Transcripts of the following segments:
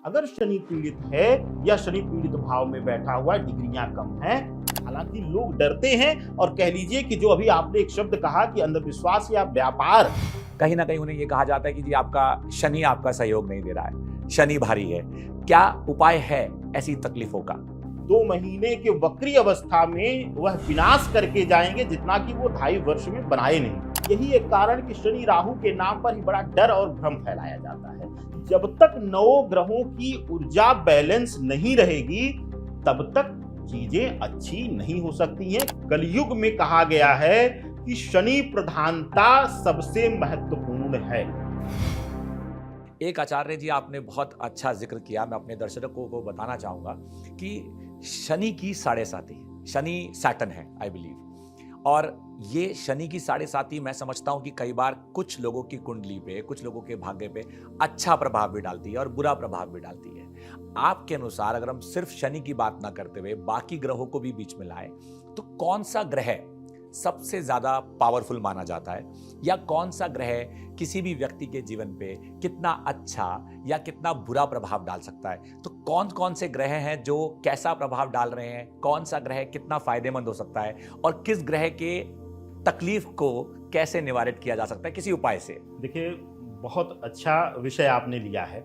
अगर शनि पीड़ित है या शनि पीड़ित भाव में बैठा हुआ है, डिग्रियां कम हैं। हालांकि लोग डरते हैं और कह लीजिए कि जो अभी आपने एक शब्द कहा कि अंधविश्वास या व्यापार, कहीं ना कहीं उन्हें ये कहा जाता है कि जी आपका शनि आपका सहयोग नहीं दे रहा है, शनि भारी है। क्या उपाय है ऐसी तकलीफों का? 2 महीने के वक्री अवस्था में वह विनाश करके जाएंगे जितना कि वो 2.5 वर्ष में बनाए नहीं। यही एक कारण कि शनि राहु के नाम पर ही बड़ा डर और भ्रम फैलाया जाता है। जब तक 9 ग्रहों की ऊर्जा बैलेंस नहीं रहेगी तब तक चीजें अच्छी नहीं हो सकती हैं। कलयुग में कहा गया है कि शनि प्रधानता सबसे महत्वपूर्ण है। एक आचार्य जी आपने बहुत अच्छा जिक्र किया, मैं अपने दर्शकों को बताना चाहूंगा कि शनि की 7.5 शनि सैटर्न है आई बिलीव, और ये शनि की 7.5 मैं समझता हूं कि कई बार कुछ लोगों की कुंडली पे, कुछ लोगों के भाग्य पे अच्छा प्रभाव भी डालती है और बुरा प्रभाव भी डालती है। आपके अनुसार अगर हम सिर्फ शनि की बात ना करते हुए बाकी ग्रहों को भी बीच में लाएं तो कौन सा ग्रह सबसे ज्यादा पावरफुल माना जाता है, या कौन सा ग्रह किसी भी व्यक्ति के जीवन पे कितना अच्छा या कितना बुरा प्रभाव डाल सकता है? तो कौन कौन से ग्रह हैं जो कैसा प्रभाव डाल रहे हैं, कौन सा ग्रह कितना फायदेमंद हो सकता है, और किस ग्रह के तकलीफ को कैसे निवारित किया जा सकता है किसी उपाय से? देखिए, बहुत अच्छा विषय आपने लिया है।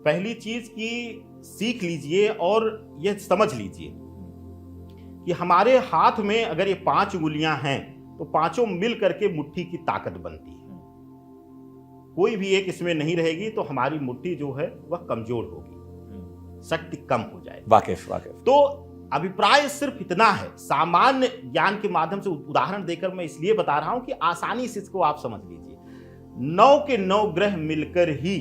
पहली चीज की सीख लीजिए और यह समझ लीजिए कि हमारे हाथ में अगर ये 5 उंगलियां हैं तो पांचों मिल करके मुट्ठी की ताकत बनती है। कोई भी एक इसमें नहीं रहेगी तो हमारी मुट्ठी जो है वह कमजोर होगी, शक्ति कम हो जाएगी। वाकिफ। तो अभिप्राय सिर्फ इतना है, सामान्य ज्ञान के माध्यम से उदाहरण देकर मैं इसलिए बता रहा हूं कि आसानी से इसको आप समझ लीजिए। 9 के 9 ग्रह मिलकर ही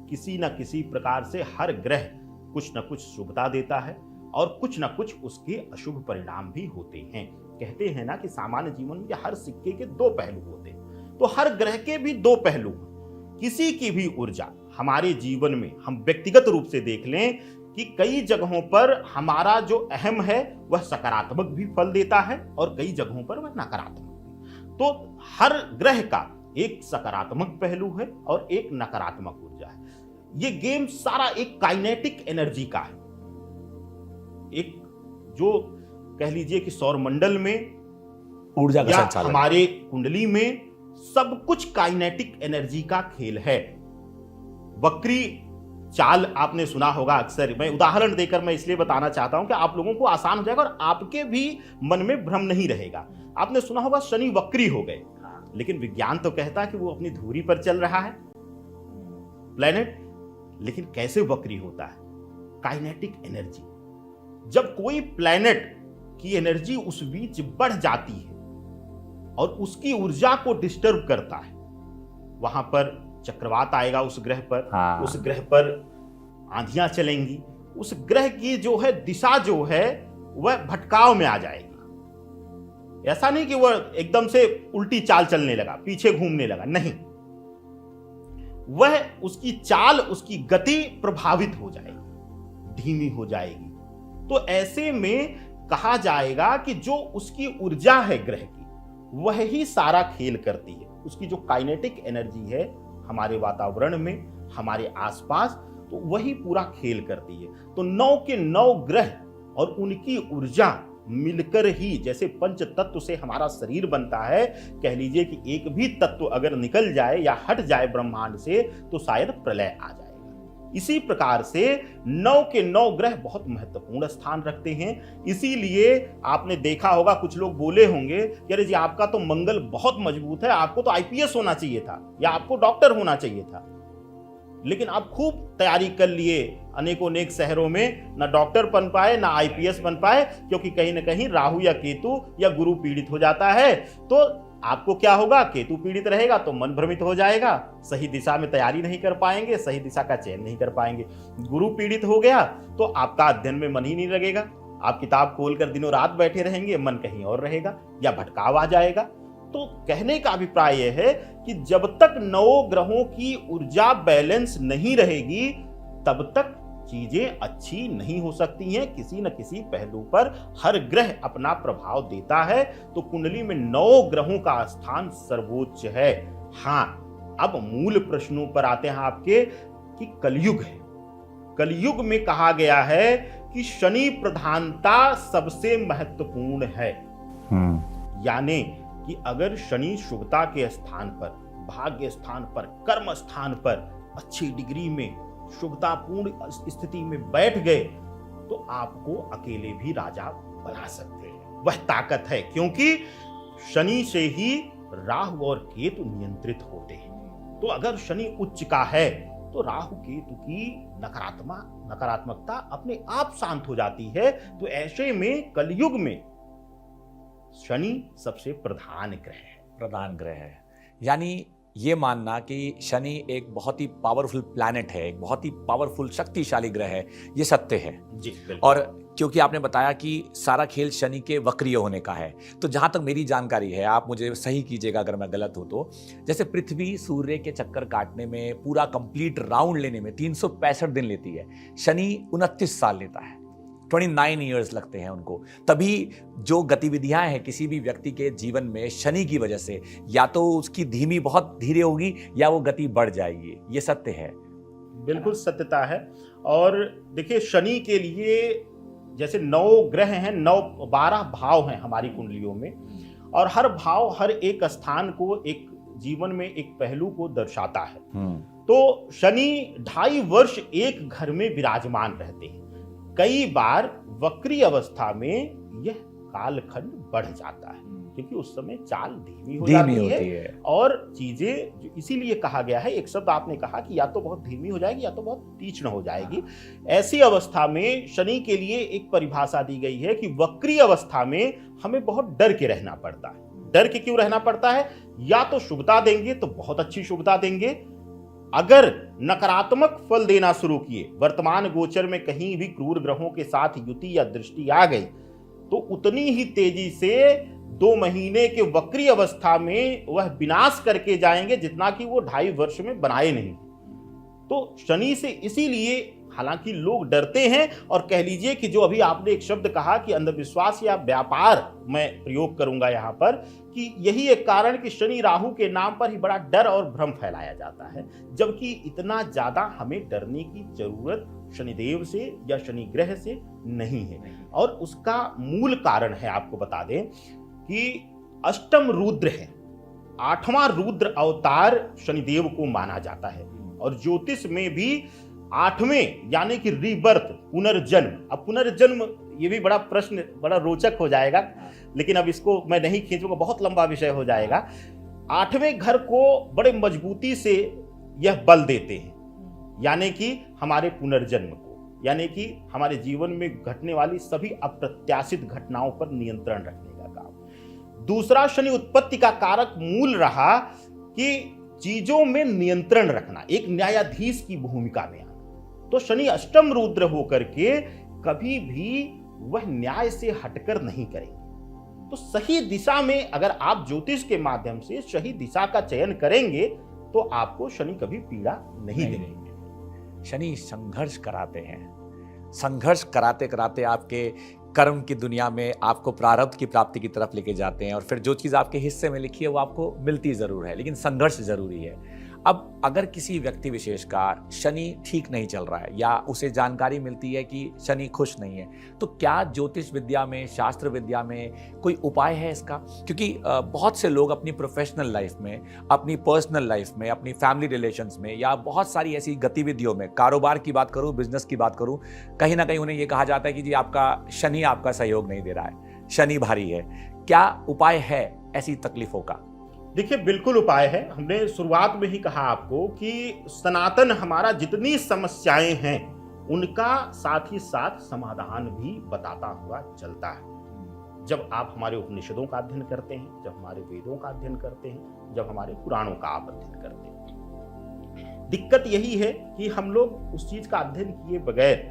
किसी न किसी प्रकार से हर ग्रह कुछ न कुछ शुभता देता है और कुछ न कुछ उसके अशुभ परिणाम भी होते हैं। कहते हैं ना कि सामान्य जीवन में हर सिक्के के 2 पहलू होते हैं, तो हर ग्रह के भी 2 पहलू हैं। किसी की भी ऊर्जा हमारे जीवन में हम व्यक्तिगत रूप से देख लें कि कई जगहों पर हमारा जो अहम है वह सकारात्मक भी फल देता है और कई जगहों पर वह नकारात्मक। तो हर ग्रह का एक सकारात्मक पहलू है और एक नकारात्मक ऊर्जा है। ये गेम सारा एक काइनेटिक एनर्जी का है। एक जो कह लीजिए कि सौर मंडल में ऊर्जा का या संचालन, हमारे कुंडली में सब कुछ काइनेटिक एनर्जी का खेल है। वक्री चाल आपने सुना होगा अक्सर, मैं उदाहरण देकर मैं इसलिए बताना चाहता हूं कि आप लोगों को आसान हो जाएगा और आपके भी मन में भ्रम नहीं रहेगा। आपने सुना होगा शनि वक्री हो गए, लेकिन विज्ञान तो कहता है कि वो अपनी धुरी पर चल रहा है प्लेनेट, लेकिन कैसे वक्री होता है? Kinetic energy. जब कोई प्लेनेट की एनर्जी उस बीच बढ़ जाती है और उसकी ऊर्जा को डिस्टर्ब करता है, वहां पर चक्रवात आएगा उस ग्रह पर। उस ग्रह पर आंधियां चलेंगी, उस ग्रह की जो है दिशा जो है वह भटकाव में आ जाएगी। ऐसा नहीं कि वह एकदम से उल्टी चाल चलने लगा, पीछे घूमने लगा, नहीं, वह उसकी चाल, उसकी गति प्रभावित हो जाएगी, धीमी हो जाएगी। तो ऐसे में कहा जाएगा कि जो उसकी ऊर्जा है ग्रह की, वह ही सारा खेल करती है। उसकी जो काइनेटिक एनर्जी है हमारे वातावरण में, हमारे आसपास, तो वही पूरा खेल करती है। तो 9 के 9 ग्रह और उनकी ऊर्जा मिलकर ही, जैसे पंच तत्व से हमारा शरीर बनता है, कह लीजिए कि एक भी तत्व अगर निकल जाए या हट जाए ब्रह्मांड से तो शायद प्रलय आ जाएगा। इसी प्रकार से 9 के 9 ग्रह बहुत महत्वपूर्ण स्थान रखते हैं। इसीलिए आपने देखा होगा, कुछ लोग बोले होंगे कि अरे जी आपका तो मंगल बहुत मजबूत है, आपको तो आईपीएस होना चाहिए था या आपको डॉक्टर होना चाहिए था, लेकिन आप खूब तैयारी कर लिए, अनेकों अनेक शहरों में ना डॉक्टर बन पाए ना आईपीएस बन पाए, क्योंकि कहीं ना कहीं राहु या केतु या गुरु पीड़ित हो जाता है। तो आपको क्या होगा? केतु पीड़ित रहेगा तो मन भ्रमित हो जाएगा, सही दिशा में तैयारी नहीं कर पाएंगे, सही दिशा का चयन नहीं कर पाएंगे। गुरु पीड़ित हो गया तो आपका अध्ययन में मन ही नहीं लगेगा, आप किताब खोलकर दिनों रात बैठे रहेंगे, मन कहीं और रहेगा या भटकाव आ जाएगा। तो कहने का अभिप्राय यह है कि जब तक 9 ग्रहों की ऊर्जा बैलेंस नहीं रहेगी तब तक चीजें अच्छी नहीं हो सकती हैं। किसी न किसी पहलू पर हर ग्रह अपना प्रभाव देता है। तो कुंडली में 9 ग्रहों का स्थान सर्वोच्च है। हाँ, अब मूल प्रश्नों पर आते हैं आपके कि कलयुग है, कलयुग में कहा गया है कि शनि प्रधानता सबसे महत्वपूर्ण है। यानी कि अगर शनि शुभता के स्थान पर, भाग्य स्थान पर, कर्म स्थान पर अच्छी डिग्री में शुभतापूर्ण स्थिति में बैठ गए तो आपको अकेले भी राजा बना सकते हैं। वह ताकत है, क्योंकि शनि से ही राहु और केतु नियंत्रित होते हैं। तो अगर शनि उच्च का है तो राहु केतु की नकारात्मकता अपने आप शांत हो जाती है। तो ऐसे में कलयुग में शनि सबसे प्रधान ग्रह है। यानी ये मानना कि शनि एक बहुत ही पावरफुल प्लैनेट है, एक बहुत ही पावरफुल शक्तिशाली ग्रह है, ये सत्य है जी, बिल्कुल। और क्योंकि आपने बताया कि सारा खेल शनि के वक्रीय होने का है, तो जहां तक मेरी जानकारी है, आप मुझे सही कीजिएगा अगर मैं गलत हूं तो, जैसे पृथ्वी सूर्य के चक्कर काटने में, पूरा कंप्लीट राउंड लेने में 365 दिन लेती है, शनि 29 साल लेता है, 29 ईयर्स लगते हैं उनको। तभी जो गतिविधियां हैं किसी भी व्यक्ति के जीवन में शनि की वजह से, या तो उसकी धीमी बहुत धीरे होगी या वो गति बढ़ जाएगी। ये सत्य है, बिल्कुल सत्यता है। और देखिए, शनि के लिए जैसे 9 ग्रह हैं, 12 भाव हैं हमारी कुंडलियों में, और हर भाव हर एक स्थान को, एक जीवन में एक पहलू को दर्शाता है। तो शनि 2.5 वर्ष एक घर में विराजमान रहते हैं। कई बार वक्री अवस्था में यह कालखंड बढ़ जाता है, क्योंकि उस समय चाल धीमी हो जाती है और चीजें, इसीलिए कहा गया है, एक शब्द आपने कहा कि या तो बहुत धीमी हो जाएगी या तो बहुत तीक्ष्ण हो जाएगी। ऐसी अवस्था में शनि के लिए एक परिभाषा दी गई है कि वक्री अवस्था में हमें बहुत डर के रहना पड़ता है। डर के क्यों रहना पड़ता है? या तो शुभता देंगे तो बहुत अच्छी शुभता देंगे, अगर नकारात्मक फल देना शुरू किए, वर्तमान गोचर में कहीं भी क्रूर ग्रहों के साथ युति या दृष्टि आ गई, तो उतनी ही तेजी से 2 महीने के वक्री अवस्था में वह विनाश करके जाएंगे जितना कि वो 2.5 वर्ष में बनाए नहीं। तो शनि से इसीलिए हालांकि लोग डरते हैं, और कह लीजिए कि जो अभी आपने एक शब्द कहा कि अंधविश्वास या व्यापार, मैं प्रयोग करूंगा यहाँ पर, कि यही एक कारण कि शनि राहु के नाम पर ही बड़ा डर और भ्रम फैलाया जाता है, जबकि इतना ज्यादा हमें डरने की जरूरत शनिदेव से या शनि ग्रह से नहीं है। और उसका मूल कारण है, आपको बता दें कि अष्टम रुद्र है, 8वां रुद्र अवतार शनिदेव को माना जाता है, और ज्योतिष में भी 8वें यानी कि रीबर्थ, पुनर्जन्म। अब पुनर्जन्म ये भी बड़ा प्रश्न, बड़ा रोचक हो जाएगा, लेकिन अब इसको मैं नहीं खींचूंगा, बहुत लंबा विषय हो जाएगा। 8वें घर को बड़े मजबूती से यह बल देते हैं, यानी कि हमारे पुनर्जन्म को, यानी कि हमारे जीवन में घटने वाली सभी अप्रत्याशित घटनाओं पर नियंत्रण रखने का काम। दूसरा, शनि उत्पत्ति का कारक मूल रहा कि चीजों में नियंत्रण रखना, एक न्यायाधीश की भूमिका में आना। तो शनि अष्टम रुद्र होकर के कभी भी वह न्याय से हटकर नहीं करेंगे। तो सही दिशा में अगर आप ज्योतिष के माध्यम से सही दिशा का चयन करेंगे तो आपको शनि कभी पीड़ा नहीं देंगे। शनि संघर्ष कराते हैं, संघर्ष कराते कराते आपके कर्म की दुनिया में आपको प्रारब्ध की प्राप्ति की तरफ लेके जाते हैं, और फिर जो चीज़ आपके हिस्से में लिखी है वो आपको मिलती ज़रूर है, लेकिन संघर्ष ज़रूरी है। अब अगर किसी व्यक्ति विशेष का शनि ठीक नहीं चल रहा है, या उसे जानकारी मिलती है कि शनि खुश नहीं है, तो क्या ज्योतिष विद्या में, शास्त्र विद्या में कोई उपाय है इसका? क्योंकि बहुत से लोग अपनी प्रोफेशनल लाइफ में, अपनी पर्सनल लाइफ में, अपनी फैमिली रिलेशंस में, या बहुत सारी ऐसी गतिविधियों में, कारोबार की बात करूं, बिजनेस की बात करूं, कहीं ना कहीं उन्हें यह कहा जाता है कि जी आपका शनि आपका सहयोग नहीं दे रहा है, शनि भारी है। क्या उपाय है ऐसी तकलीफों का? देखिए, बिल्कुल उपाय है। हमने शुरुआत में ही कहा आपको कि सनातन हमारा जितनी समस्याएं हैं उनका साथ ही साथ समाधान भी बताता हुआ चलता है। जब आप हमारे उपनिषदों का अध्ययन करते हैं, जब हमारे वेदों का अध्ययन करते हैं, जब हमारे पुराणों का आप अध्ययन करते हैं, दिक्कत यही है कि हम लोग उस चीज का अध्ययन किए बगैर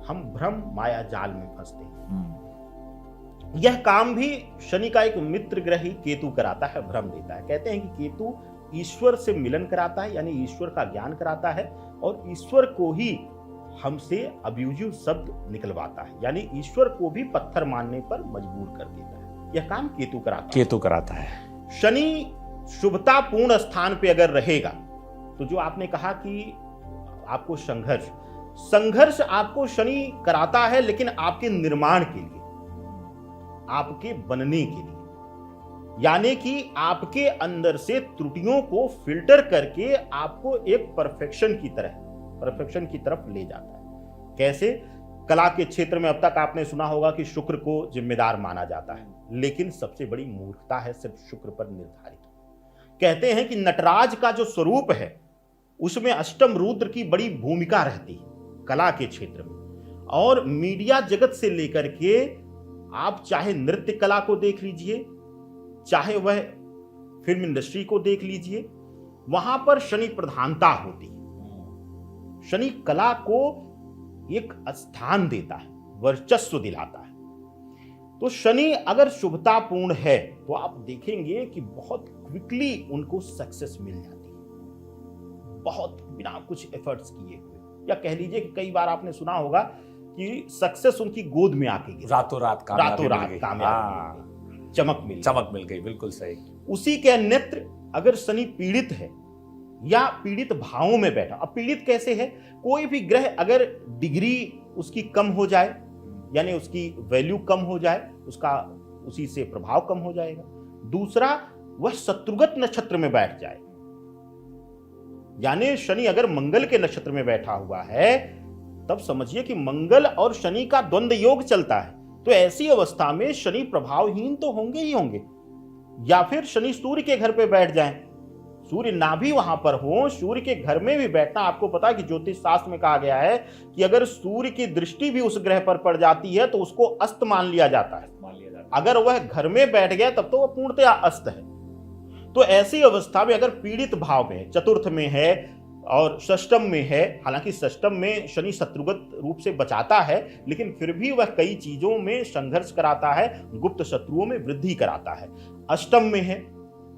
हम भ्रम माया जाल में फंसते हैं। यह काम भी शनि का एक मित्र ग्रह ही केतु कराता है, भ्रम देता है। कहते हैं कि केतु ईश्वर से मिलन कराता है, यानी ईश्वर का ज्ञान कराता है, और ईश्वर को ही हमसे अब्यूजिव शब्द निकलवाता है, यानी ईश्वर को भी पत्थर मानने पर मजबूर कर देता है। यह काम केतु कराता है। शनि शुभतापूर्ण स्थान पे अगर रहेगा तो जो आपने कहा कि आपको संघर्ष, संघर्ष आपको शनि कराता है, लेकिन आपके निर्माण के लिए, आपके बनने के लिए, यानी कि आपके अंदर से त्रुटियों को फिल्टर करके आपको एक परफेक्शन की तरफ ले जाता है। कैसे? कला के क्षेत्र में अब तक आपने सुना होगा कि शुक्र को जिम्मेदार माना जाता है, लेकिन सबसे बड़ी मूर्खता है सिर्फ शुक्र पर निर्धारित। कहते हैं कि नटराज का जो स्वरूप है उसमें अष्टम रुद्र की बड़ी भूमिका रहती है कला के क्षेत्र में। और मीडिया जगत से लेकर के आप चाहे नृत्य कला को देख लीजिए, चाहे वह फिल्म इंडस्ट्री को देख लीजिए, वहां पर शनि प्रधानता होती है। शनि कला को एक स्थान देता है, वर्चस्व दिलाता है। तो शनि अगर शुभतापूर्ण है तो आप देखेंगे कि बहुत क्विकली उनको सक्सेस मिल जाती है, बहुत बिना कुछ एफर्ट्स किए हुए। या कह लीजिए कि कई बार आपने सुना होगा कि सक्सेस उनकी गोद में आके गिरी, रातों रात कामयाबी, चमक मिल गई। बिल्कुल सही। उसी के नेत्र अगर शनि पीड़ित है या पीड़ित भावों में बैठा, अब पीड़ित कैसे है? कोई भी ग्रह अगर डिग्री उसकी कम हो जाए, यानी उसकी वैल्यू कम हो जाए, उसका उसी से प्रभाव कम हो जाएगा। दूसरा, वह शत्रुगत नक्षत्र में बैठ जाए, यानी शनि अगर मंगल के नक्षत्र में बैठा हुआ है, तब समझिए कि मंगल और शनि का द्वंद्व योग चलता है। तो ऐसी अवस्था में शनि प्रभावहीन तो होंगे ही होंगे। या फिर शनि सूर्य के घर पे बैठ जाएं, सूर्य ना भी वहां पर हो, सूर्य के घर में भी बैठना, आपको पता है कि ज्योतिष शास्त्र में कहा गया है कि अगर सूर्य की दृष्टि भी उस ग्रह पर पड़ जाती है तो उसको अस्त मान लिया जाता है। अगर वह घर में बैठ गया तब तो वह पूर्णतया अस्त है। तो ऐसी अवस्था में अगर पीड़ित भाव में, चतुर्थ में है और षष्टम में है, हालांकि षष्टम में शनि शत्रुगत रूप से बचाता है, लेकिन फिर भी वह कई चीजों में संघर्ष कराता है, गुप्त शत्रुओं में वृद्धि कराता है। अष्टम में है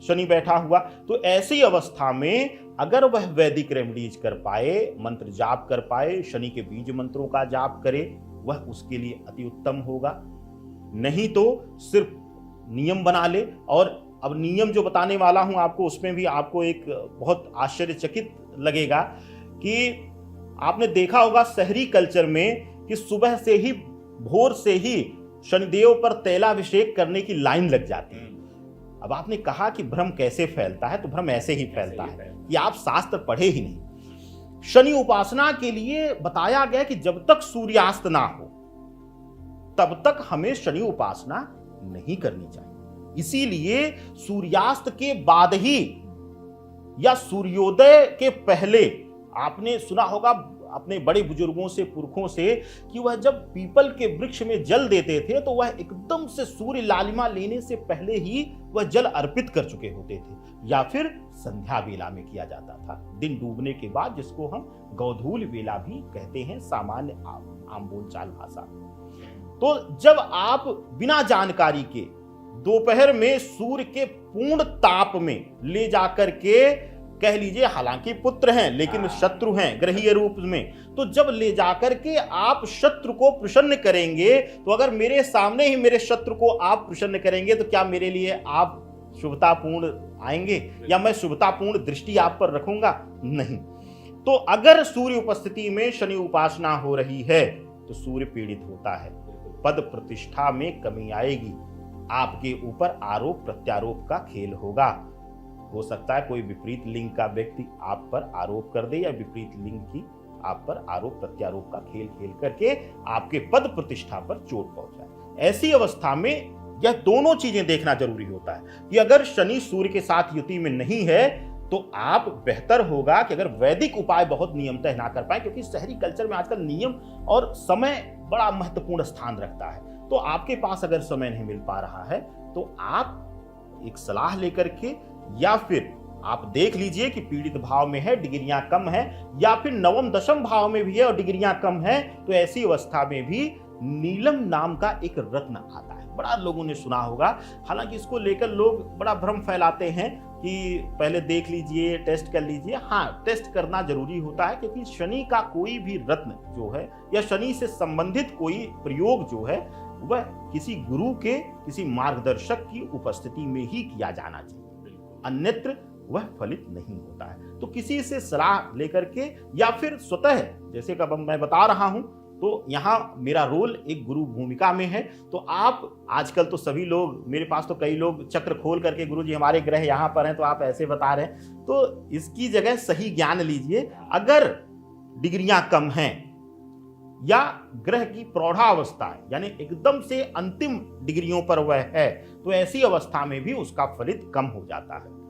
शनि बैठा हुआ, तो ऐसी अवस्था में अगर वह वैदिक रेमेडीज कर पाए, मंत्र जाप कर पाए, शनि के बीज मंत्रों का जाप करे, वह उसके लिए अति उत्तम होगा। नहीं तो सिर्फ नियम बना ले। और अब नियम जो बताने वाला हूं आपको, उसमें भी आपको एक बहुत आश्चर्यचकित लगेगा कि आपने देखा होगा शहरी कल्चर में कि सुबह से ही, भोर से ही शनिदेव पर तैलाभिषेक करने की लाइन लग जाती है। अब आपने कहा कि भ्रम कैसे फैलता है, तो भ्रम ऐसे ही फैलता है कि आप शास्त्र पढ़े ही नहीं। शनि उपासना के लिए बताया गया कि जब तक सूर्यास्त ना हो तब तक हमें शनि उपासना नहीं करनी चाहिए। इसीलिए सूर्यास्त के बाद ही या सूर्योदय के पहले आपने सुना होगा अपने बड़े बुजुर्गों से, पुरखों से, कि वह जब पीपल के वृक्ष में जल देते थे तो वह एकदम से सूर्य लालिमा लेने से पहले ही वह जल अर्पित कर चुके होते थे। या फिर संध्या वेला में किया जाता था, दिन डूबने के बाद, जिसको हम गोधूल वेला भी कहते हैं सामान्य आम बोलचाल भाषा। तो जब आप बिना जानकारी के दोपहर में सूर्य के पूर्ण ताप में ले जाकर के, कह लीजिए हालांकि पुत्र हैं लेकिन शत्रु हैं ग्रहीय रूप में, तो जब ले जाकर के आप शत्रु को प्रसन्न करेंगे, तो अगर मेरे सामने ही मेरे शत्रु को आप प्रसन्न करेंगे तो क्या मेरे लिए आप शुभतापूर्ण आएंगे या मैं शुभतापूर्ण दृष्टि आप पर रखूंगा? नहीं। तो अगर सूर्य उपस्थिति में शनि उपासना हो रही है तो सूर्य पीड़ित होता है, पद प्रतिष्ठा में कमी आएगी, आपके ऊपर आरोप प्रत्यारोप का खेल होगा। हो सकता है कोई विपरीत लिंग का व्यक्ति आप पर आरोप कर दे या विपरीत लिंग की आप पर आरोप प्रत्यारोप का खेल खेल करके आपके पद प्रतिष्ठा पर चोट पहुंचाए। ऐसी अवस्था में यह दोनों चीजें देखना जरूरी होता है कि अगर शनि सूर्य के साथ युति में नहीं है तो आप बेहतर होगा कि अगर वैदिक उपाय बहुत नियमतः ना कर पाए, क्योंकि शहरी कल्चर में आजकल नियम और समय बड़ा महत्वपूर्ण स्थान रखता है। तो आपके पास अगर समय नहीं मिल पा रहा है तो आप एक सलाह लेकर के, या फिर आप देख लीजिए कि पीड़ित भाव में है, डिग्रियां कम है, या फिर नवम दशम भाव में भी है और डिग्रियां कम है, तो ऐसी अवस्था में भी नीलम नाम का एक रत्न आता है, बड़ा लोगों ने सुना होगा। हालांकि इसको लेकर लोग बड़ा भ्रम फैलाते हैं कि पहले देख लीजिए, टेस्ट कर लीजिए। हाँ, टेस्ट करना जरूरी होता है, क्योंकि शनि का कोई भी रत्न जो है या शनि से संबंधित कोई प्रयोग जो है वह किसी गुरु के, किसी मार्गदर्शक की उपस्थिति में ही किया जाना चाहिए। अन्यत्र वह फलित नहीं होता है। तो किसी से सलाह लेकर के या फिर स्वतः, जैसे कब मैं बता रहा हूं, तो यहाँ मेरा रोल एक गुरु भूमिका में है। तो आप आजकल तो सभी लोग, मेरे पास तो कई लोग चक्र खोल करके, गुरु जी हमारे ग्रह यहाँ पर हैं तो आप ऐसे बता रहे हैं, तो इसकी जगह सही ज्ञान लीजिए। अगर डिग्रियां कम हैं या ग्रह की प्रौढ़ावस्था है, यानी एकदम से अंतिम डिग्रियों पर वह है, तो ऐसी अवस्था में भी उसका फलित कम हो जाता है।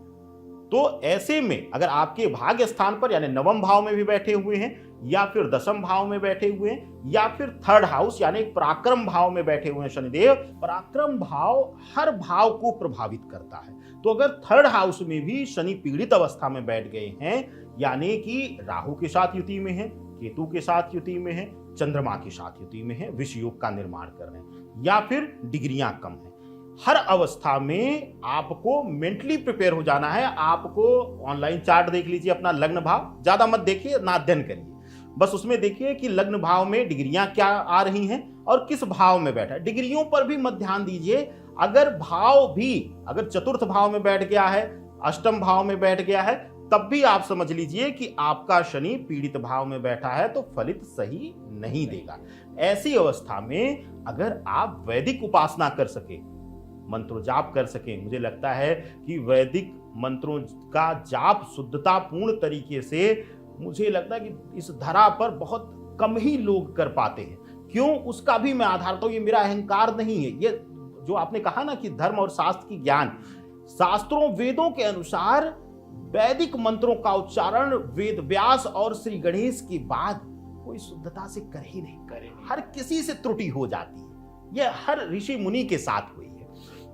तो ऐसे में अगर आपके भाग्य स्थान पर यानी नवम भाव में भी बैठे हुए हैं, या फिर दसम भाव में बैठे हुए हैं, या फिर थर्ड हाउस यानी पराक्रम भाव में बैठे हुए हैं शनिदेव, पराक्रम भाव हर भाव को प्रभावित करता है। तो अगर थर्ड हाउस में भी शनि पीड़ित अवस्था में बैठ गए हैं, यानी कि राहु के साथ युति में है, केतु के साथ युति में है, चंद्रमा के साथ युति में है, विष योग का निर्माण कर रहे हैं, या फिर डिग्रियां कम है, हर अवस्था में आपको मेंटली प्रिपेयर हो जाना है। आपको ऑनलाइन चार्ट देख लीजिए, अपना लग्न भाव ज्यादा मत देखिए, ना अध्ययन करिए, बस उसमें देखिए कि लग्न भाव में डिग्रियां क्या आ रही हैं और किस भाव में बैठा है। डिग्रियों पर भी मत ध्यान दीजिए। अगर भाव भी अगर चतुर्थ भाव में बैठ गया है, अष्टम भाव में बैठ गया है, तब भी आप समझ लीजिए कि आपका शनि पीड़ित भाव में बैठा है, तो फलित सही नहीं देगा। ऐसी अवस्था में अगर आप वैदिक उपासना कर सके, मंत्रों जाप कर सके, मुझे लगता है कि वैदिक मंत्रों का जाप शुद्धता पूर्ण तरीके से, मुझे लगता है कि इस धरा पर बहुत कम ही लोग कर पाते हैं। क्यों? उसका भी मैं आधार तो ये मेरा अहंकार नहीं है। ये जो आपने कहा ना कि धर्म और शास्त्र की ज्ञान, शास्त्रों वेदों के अनुसार वैदिक मंत्रों का उच्चारण वेद व्यास और श्री गणेश के बाद कोई शुद्धता से कर ही नहीं करे, हर किसी से त्रुटि हो जाती है। यह हर ऋषि मुनि के साथ हुई है।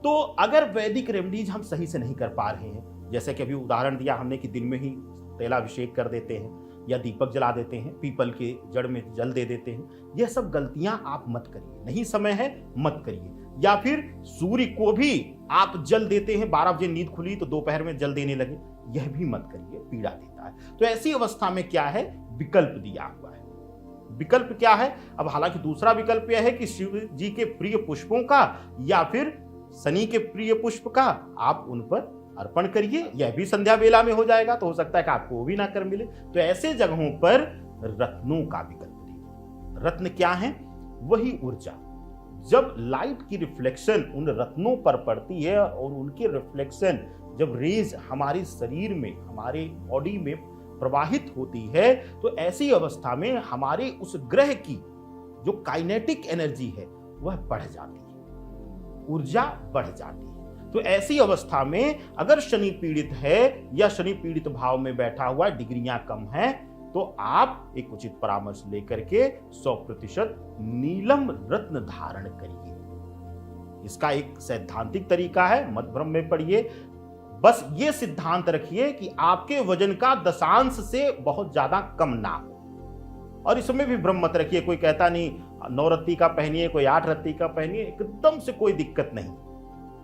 तो अगर वैदिक रेमेडीज हम सही से नहीं कर पा रहे हैं, जैसे कि अभी उदाहरण दिया हमने कि दिन में ही तेलाभिषेक कर देते हैं या दीपक जला देते हैं, पीपल के जड़ में जल दे देते हैं, यह सब गलतियां आप मत करिए। नहीं समय है मत करिए। या फिर सूर्य को भी आप जल देते हैं, 12 बजे नींद खुली तो दोपहर में जल देने लगे, यह भी मत करिए, पीड़ा देता है। तो ऐसी अवस्था में क्या है, विकल्प दिया हुआ है। विकल्प क्या है? अब हालांकि दूसरा विकल्प यह है कि शिव जी के प्रिय पुष्पों का या फिर शनि के प्रिय पुष्प का आप उन पर अर्पण करिए। यह भी संध्या बेला में हो जाएगा, तो हो सकता है कि आपको वो भी ना कर मिले। तो ऐसे जगहों पर रत्नों का विकल्प दीजिए। रत्न क्या है? वही ऊर्जा। जब लाइट की रिफ्लेक्शन उन रत्नों पर पड़ती है और उनकी रिफ्लेक्शन जब रेज हमारे शरीर में, हमारे बॉडी में प्रवाहित होती है, तो ऐसी अवस्था में हमारे उस ग्रह की जो काइनेटिक एनर्जी है वह बढ़ जाती है, ऊर्जा बढ़ जाती है। तो ऐसी अवस्था में अगर शनि पीड़ित है या शनि पीड़ित भाव में बैठा हुआ, डिग्रियां कम हैं, तो आप एक उचित परामर्श लेकर के 100% नीलम रत्न धारण करिए। इसका एक सैद्धांतिक तरीका है, मत भ्रम में पड़िए। बस ये सिद्धांत रखिए कि आपके वजन का दशांश से बहुत ज्यादा कम ना हो। और इसमें भी भ्रम मत रखिए, कोई कहता नहीं 9 रत्ती का पहनिए, कोई 8 रत्ती का पहनिए, एकदम से कोई दिक्कत नहीं।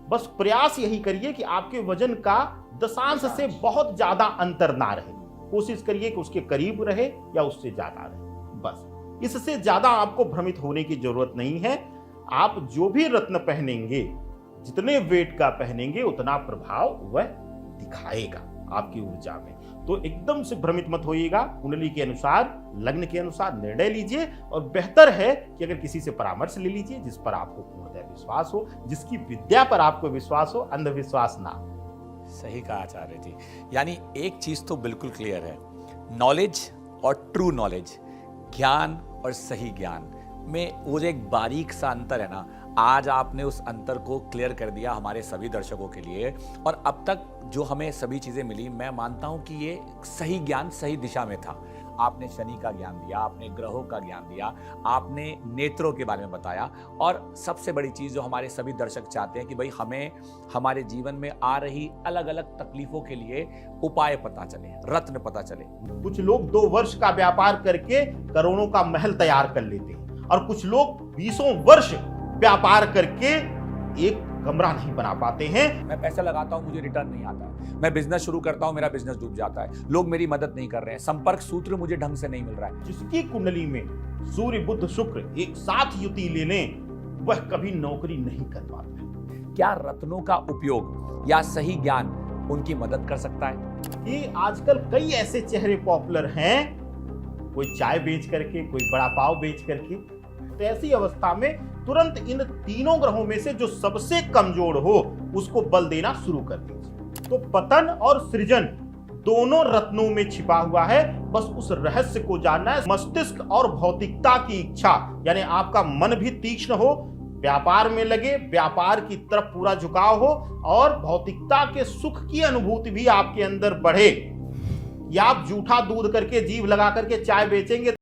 बस प्रयास यही करिए कि आपके वजन का दशांश से बहुत ज्यादा अंतर ना रहे। कोशिश करिए कि उसके करीब रहे या उससे ज्यादा रहे। बस इससे ज्यादा आपको भ्रमित होने की जरूरत नहीं है। आप जो भी रत्न पहनेंगे, जितने वेट का पहनेंगे, उतना प्रभाव वह दिखाएगा आपकी ऊर्जा में। तो एकदम से भ्रमित मत होइएगा। कुंडली के अनुसार, लग्न के अनुसार निर्णय लीजिए। और बेहतर है कि अगर किसी से परामर्श ले लीजिए जिस पर आपको पूर्णतः विश्वास हो, जिसकी विद्या पर आपको विश्वास हो, अंधविश्वास ना हो। सही कहा आचार्य जी। यानी एक चीज तो बिल्कुल क्लियर है, नॉलेज और ट्रू नॉलेज, ज्ञान और सही ज्ञान में वो जो एक बारीक सा अंतर है ना, आज आपने उस अंतर को क्लियर कर दिया हमारे सभी दर्शकों के लिए। और अब तक जो हमें सभी चीजें मिली, मैं मानता हूं कि ये सही ज्ञान सही दिशा में था। आपने शनि का ज्ञान दिया, आपने ग्रहों का ज्ञान दिया, आपने नेत्रों के बारे में बताया, और सबसे बड़ी चीज जो हमारे सभी दर्शक चाहते हैं कि भाई हमें हमारे जीवन में आ रही अलग अलग तकलीफों के लिए उपाय पता चले, रत्न पता चले। कुछ लोग 2 वर्ष का व्यापार करके करोड़ों का महल तैयार कर लेते हैं, और कुछ लोग 20 वर्ष व्यापार करके एक कमरा नहीं बना पाते हैं। मैं पैसा लगाता हूं, मुझे रिटर्न नहीं आता है। मैं बिजनेस शुरू करता हूं, मेरा बिजनेस डूब जाता है। लोग मेरी मदद नहीं कर रहे हैं। संपर्क सूत्र मुझे ढंग से नहीं मिल रहा है। जिसकी कुंडली में सूर्य बुध शुक्र एक साथ युति ले लें, वह कभी नौकरी नहीं कर पाता। क्या रत्नों का उपयोग या सही ज्ञान उनकी मदद कर सकता है। कि आजकल कई ऐसे चेहरे पॉपुलर हैं, कोई चाय बेच करके, कोई बड़ा पाव बेच करके। तो ऐसी अवस्था में तुरंत इन तीनों ग्रहों में से जो सबसे कमजोर हो उसको बल देना शुरू कर दीजिए। तो पतन और सृजन दोनों रत्नों में छिपा हुआ है, बस उस रहस्य को जानना है। मस्तिष्क और भौतिकता की इच्छा, यानी आपका मन भी तीक्ष्ण हो, व्यापार में लगे, व्यापार की तरफ पूरा झुकाव हो और भौतिकता के सुख की अनुभूति भी आपके अंदर बढ़े। या आप जूठा दूध करके, जीभ लगा करके चाय बेचेंगे